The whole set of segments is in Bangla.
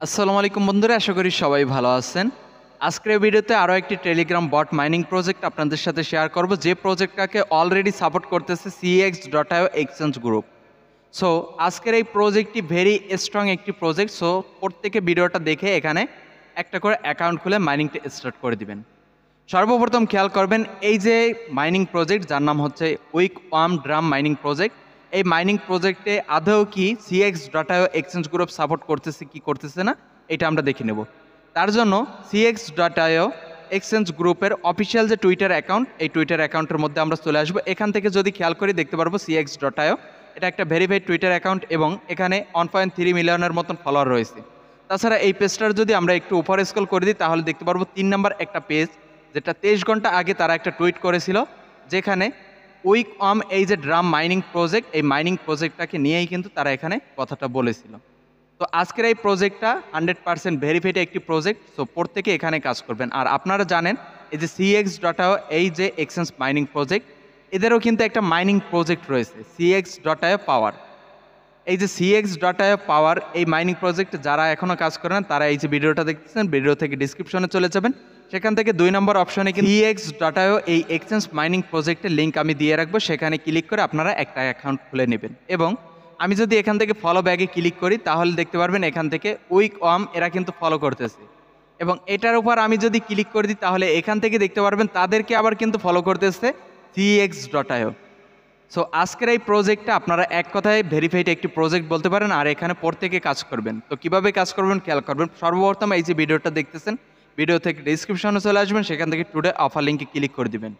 আসসালামু আলাইকুম বন্ধুরা, আশা করি সবাই ভালো আছেন। আজকের ভিডিওতে আরও একটি টেলিগ্রাম বট মাইনিং প্রজেক্ট আপনাদের সাথে শেয়ার করব, যে প্রজেক্টটাকে অলরেডি সাপোর্ট করতেছে cx.io এক্সচেঞ্জ গ্রুপ। সো আজকের এই প্রজেক্টটি ভেরি স্ট্রং একটি প্রজেক্ট। সো প্রত্যেকে ভিডিওটা দেখে এখানে একটা করে অ্যাকাউন্ট খুলে মাইনিংটা স্টার্ট করে দিবেন। সর্বপ্রথম খেয়াল করবেন, এই যে মাইনিং প্রজেক্ট যার নাম হচ্ছে উইক ওয়ার্ম ড্রাম মাইনিং প্রজেক্ট, এই মাইনিং প্রজেক্টে আদৌ কি cx.io এক্সচেঞ্জ গ্রুপ সাপোর্ট করতেছে কি করতেছে না এটা আমরা দেখে নেব। তার জন্য cx.io এক্সচেঞ্জ গ্রুপের অফিসিয়াল যে টুইটার অ্যাকাউন্ট, এই টুইটার অ্যাকাউন্টের মধ্যে আমরা চলে আসবো। এখান থেকে যদি খেয়াল করি দেখতে পারবো cx.io এটা একটা ভেরিফাইড টুইটার অ্যাকাউন্ট এবং এখানে 1.3 মিলিয়নের মতন ফলোয়ার রয়েছে। তাছাড়া এই পেজটার যদি আমরা একটু উপরে স্ক্রল করে দিই তাহলে দেখতে পারবো 3 নাম্বার একটা পেজ, যেটা 23 ঘন্টা আগে তারা একটা টুইট করেছিল, যেখানে উইক ওয়ার্ম এই যে ড্রাম মাইনিং প্রজেক্ট, এই মাইনিং প্রজেক্টটাকে নিয়েই কিন্তু তারা এখানে কথাটা বলেছিল। তো আজকের এই প্রজেক্টটা 100% ভেরিফাইড একটি প্রজেক্ট। সো প্রত্যেকে এখানে কাজ করবেন। আর আপনারা জানেন এই যে cx.io এই যে এক্সচেঞ্জ মাইনিং প্রজেক্ট, এদেরও কিন্তু একটা মাইনিং প্রজেক্ট রয়েছে cx.io পাওয়ার। এই যে cx.io পাওয়ার এই মাইনিং প্রজেক্ট যারা এখনও কাজ করেন তারা এই যে ভিডিওটা দেখতেছেন, ভিডিও থেকে ডিসক্রিপশনে চলে যাবেন, সেখান থেকে 2 নম্বর অপশনে কিন্তু cx.io এই এক্সচেঞ্জ মাইনিং প্রজেক্টের লিঙ্ক আমি দিয়ে রাখবো, সেখানে ক্লিক করে আপনারা একটা অ্যাকাউন্ট খুলে নেবেন। এবং আমি যদি এখান থেকে ফলো ব্যাগে ক্লিক করি তাহলে দেখতে পারবেন এখান থেকে উইক ওয়ার্ম এরা কিন্তু ফলো করতেছে, এবং এটার উপর আমি যদি ক্লিক করে দিই তাহলে এখান থেকে দেখতে পারবেন তাদেরকে আবার কিন্তু ফলো করতেছে cx.io। সো আজকের এই প্রজেক্টটা আপনারা এক কথায় ভেরিফাইড একটি প্রজেক্ট বলতে পারেন, আর এখানে প্রত্যেকে কাজ করবেন। তো কিভাবে কাজ করবেন খেয়াল করবেন। সর্বপ্রথম এই যে ভিডিওটা দেখতেছেন, ভিডিও থেকে ডিসক্রিপশনে চলে আসবেন, সেখান থেকে টুডে অফার লিঙ্কে ক্লিক করে দিবেন।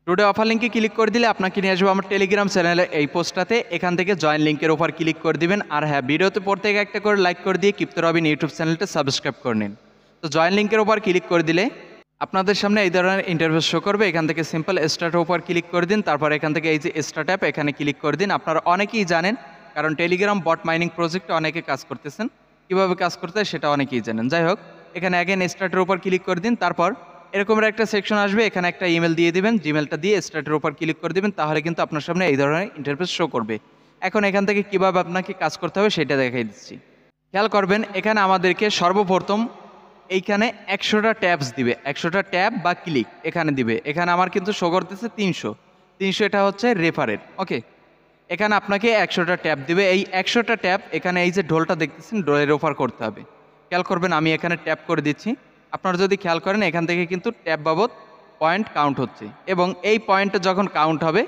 টুডে অফার লিঙ্কে ক্লিক করে দিলে আপনাকে নিয়ে আসবো আমার টেলিগ্রাম চ্যানেলে এই পোস্টটাতে, এখান থেকে জয়েন লিঙ্কের ওপর ক্লিক করে দিবেন। আর হ্যাঁ, ভিডিওতে প্রত্যেকে একটা করে লাইক করে দিয়ে কিপ্ত রবিন ইউটিউব চ্যানেলটা সাবস্ক্রাইব করে নিন। তো জয়েন লিঙ্কের ওপর ক্লিক করে দিলে আপনাদের সামনে এই ধরনের ইন্টারভিউ শো করবে। এখান থেকে সিম্পল স্টার্টের উপর ক্লিক করে দিন, তারপর এখান থেকে এই যে স্টার্ট অ্যাপ এখানে ক্লিক করে দিন। আপনারা অনেকেই জানেন, কারণ টেলিগ্রাম বট মাইনিং প্রজেক্টে অনেকে কাজ করতেছেন, কীভাবে কাজ করতে হয় সেটা অনেকেই জানেন। যাই হোক, এখানে অ্যাগেন স্টার্টের উপর ক্লিক করে দিন, তারপর এরকমের একটা সেকশন আসবে, এখানে একটা ইমেল দিয়ে দিবেন, জিমেলটা দিয়ে স্টার্টের উপর ক্লিক করে দিবেন, তাহলে কিন্তু আপনার সামনে এই ধরনের ইন্টারভিউ শো করবে। এখন এখান থেকে কীভাবে আপনাকে কাজ করতে হবে সেটা দেখাই দিচ্ছি। খেয়াল করবেন, এখানে আমাদেরকে সর্বপ্রথম এইখানে 100টা ট্যাবস দিবে, 100টা ট্যাব বা ক্লিক এখানে দিবে। এখানে আমার কিন্তু শো করতেছে 300 এটা হচ্ছে রেফারের। ওকে, এখানে আপনাকে 100টা ট্যাব দিবে। এই 100টা ট্যাব এখানে এই যে ঢোলটা দেখতেছেন, ডোলের অফার করতে হবে। খেয়াল করবেন, আমি এখানে ট্যাপ করে দিচ্ছি। আপনারা যদি খেয়াল করেন এখান থেকে কিন্তু ট্যাব বাবদ পয়েন্ট কাউন্ট হচ্ছে, এবং এই পয়েন্টটা যখন কাউন্ট হবে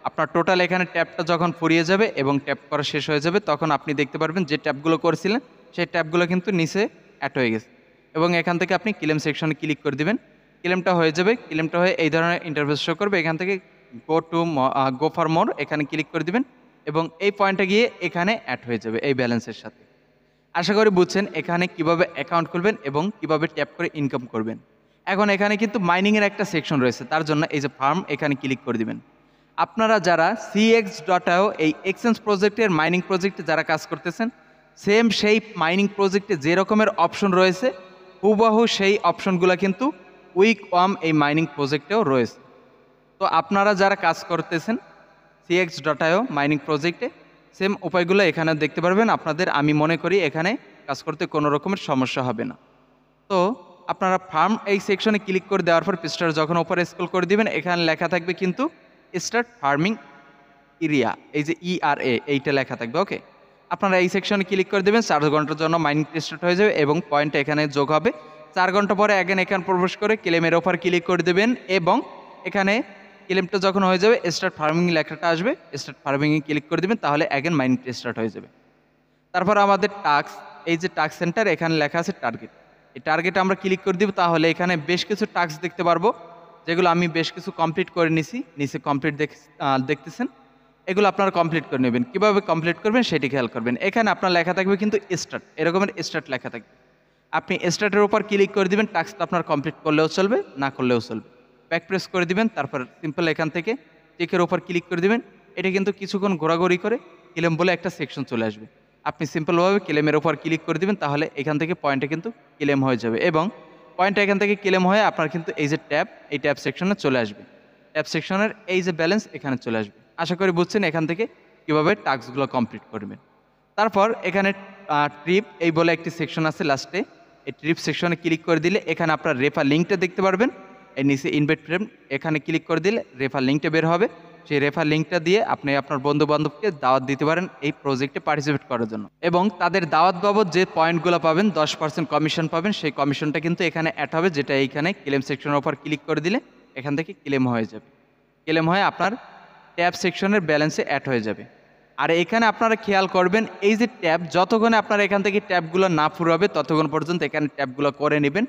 আপনার টোটাল এখানে ট্যাবটা যখন ফুরিয়ে যাবে এবং ট্যাপ করা শেষ হয়ে যাবে, তখন আপনি দেখতে পারবেন যে ট্যাবগুলো করেছিলেন সেই ট্যাবগুলো কিন্তু নিচে অ্যাড হয়ে গেছে। এবং এখান থেকে আপনি ক্লেম সেকশনে ক্লিক করে দিবেন, ক্লেমটা হয়ে যাবে। ক্লেমটা হয়ে এই ধরনের ইন্টারফেস শো করবে। এখান থেকে গো ফর মোর এখানে ক্লিক করে দিবেন, এবং এই পয়েন্টটা গিয়ে এখানে অ্যাড হয়ে যাবে এই ব্যালেন্সের সাথে। আশা করি বুঝছেন এখানে কিভাবে অ্যাকাউন্ট খুলবেন এবং কিভাবে ট্যাপ করে ইনকাম করবেন। এখন এখানে কিন্তু মাইনিংয়ের একটা সেকশন রয়েছে, তার জন্য এই যে ফার্ম এখানে ক্লিক করে দিবেন। আপনারা যারা cx.io এই এক্সচেঞ্জ প্রজেক্টের মাইনিং প্রজেক্টে যারা কাজ করতেছেন, সেম সেই মাইনিং প্রজেক্টে যে রকমের অপশন রয়েছে হুবহু সেই অপশনগুলো কিন্তু উইক ওয়ার্ম এই মাইনিং প্রজেক্টেও রয়েছে। তো আপনারা যারা কাজ করতেছেন cx.io মাইনিং প্রজেক্টে, সেম উপায়গুলো এখানে দেখতে পারবেন। আপনাদের আমি মনে করি এখানে কাজ করতে কোনো রকমের সমস্যা হবে না। তো আপনারা ফার্ম এই সেকশনে ক্লিক করে দেওয়ার পর পৃষ্ঠার যখন উপরে স্ক্রল করে দিবেন, এখানে লেখা থাকবে কিন্তু স্টার্ট ফার্মিং এরিয়া, এই যে ERA এইটা লেখা থাকবে। ওকে, আপনারা এই সেকশনে ক্লিক করে দেবেন। 4 ঘন্টার জন্য মাইনিং স্টার্ট হয়ে যাবে এবং পয়েন্ট এখানে যোগ হবে। 4 ঘন্টা পরে অ্যাগেন এখানে প্রবেশ করে ক্লেমের ওপর ক্লিক করে দেবেন, এবং এখানে ক্লেমটা যখন হয়ে যাবে স্টার্ট ফার্মিং লেখাটা আসবে, স্টার্ট ফার্মিংয়ে ক্লিক করে দেবেন, তাহলে অ্যাগেন মাইনিং স্টার্ট হয়ে যাবে। তারপর আমাদের টাস্ক, এই যে টাস্ক সেন্টার এখানে লেখা আছে টার্গেট, এই টার্গেটে আমরা ক্লিক করে দিব, তাহলে এখানে বেশ কিছু টাস্ক দেখতে পারবো, যেগুলো আমি বেশ কিছু কমপ্লিট করে নিছি। নিচে কমপ্লিট দেখতেছেন, এগুলো আপনারা কমপ্লিট করে নেবেন। কীভাবে কমপ্লিট করবেন সেটি খেয়াল করবেন। এখানে আপনার লেখা থাকবে কিন্তু স্টার্ট, এরকমের স্টার্ট লেখা থাকবে। আপনি স্টার্টের উপর ক্লিক করে দিবেন, টাস্কটা আপনার কমপ্লিট করলেও চলবে, না করলেও চলবে। ব্যাক প্রেস করে দিবেন, তারপর সিম্পল এখান থেকে টিকের উপর ক্লিক করে দিবেন। এটা কিন্তু কিছুক্ষণ ঘোরাঘুরি করে ক্লেম বলে একটা সেকশন চলে আসবে। আপনি সিম্পলভাবে ক্লেমের উপর ক্লিক করে দিবেন, তাহলে এখান থেকে পয়েন্টে কিন্তু ক্লেম হয়ে যাবে, এবং পয়েন্টটা এখান থেকে ক্লেম হয়ে আপনার কিন্তু এই যে ট্যাব, এই ট্যাব সেকশনে চলে আসবে। ট্যাব সেকশনের এই যে ব্যালেন্স এখানে চলে আসবে। আশা করি বুঝছেন এখান থেকে কীভাবে টাস্কগুলো কমপ্লিট করবেন। তারপর এখানে ট্রিপ এই বলে একটি সেকশন আছে লাস্টে, এই ট্রিপ সেকশনে ক্লিক করে দিলে এখানে আপনার রেফার লিঙ্কটা দেখতে পারবেন। এই নিচে ইনভাইট ফ্রেম এখানে ক্লিক করে দিলে রেফার লিঙ্কটা বের হবে। সেই রেফার লিঙ্কটা দিয়ে আপনি আপনার বন্ধু বান্ধবকে দাওয়াত দিতে পারেন এই প্রজেক্টে পার্টিসিপেট করার জন্য, এবং তাদের দাওয়াত বাবদ যে পয়েন্টগুলো পাবেন 10% কমিশন পাবেন, সেই কমিশনটা কিন্তু এখানে অ্যাড হবে, যেটা এইখানে ক্লেম সেকশনের উপর ক্লিক করে দিলে এখান থেকে ক্লেম হয়ে যাবে। ক্লেম হয়ে আপনার ট্যাব সেকশনের ব্যালেন্সে অ্যাড হয়ে যাবে। আর এখানে আপনারা খেয়াল করবেন এই যে ট্যাব, যতক্ষণে আপনারা এখান থেকে ট্যাবগুলো না ফুরাবে ততক্ষণ পর্যন্ত এখানে ট্যাবগুলো করে নেবেন।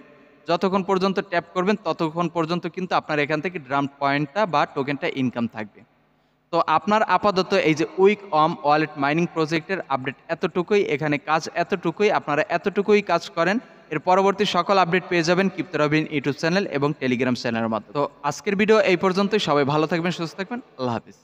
যতক্ষণ পর্যন্ত ট্যাপ করবেন ততক্ষণ পর্যন্ত কিন্তু আপনার এখান থেকে ড্রাম পয়েন্টটা বা টোকেনটা ইনকাম থাকবে। তো আপনার আপাতত এই যে উইক ওয়ালেট মাইনিং প্রজেক্টের আপডেট এতটুকুই, এখানে কাজ এতটুকুই, আপনারা এতটুকুই কাজ করেন। এর পরবর্তী সকল আপডেট পেয়ে যাবেন ক্রিপ্টো রবিন ইউটিউব চ্যানেল এবং টেলিগ্রাম চ্যানেলের মাধ্যমে। তো আজকের ভিডিও এই পর্যন্তই। সবাই ভালো থাকবেন, সুস্থ থাকবেন, আল্লাহ হাফিজ।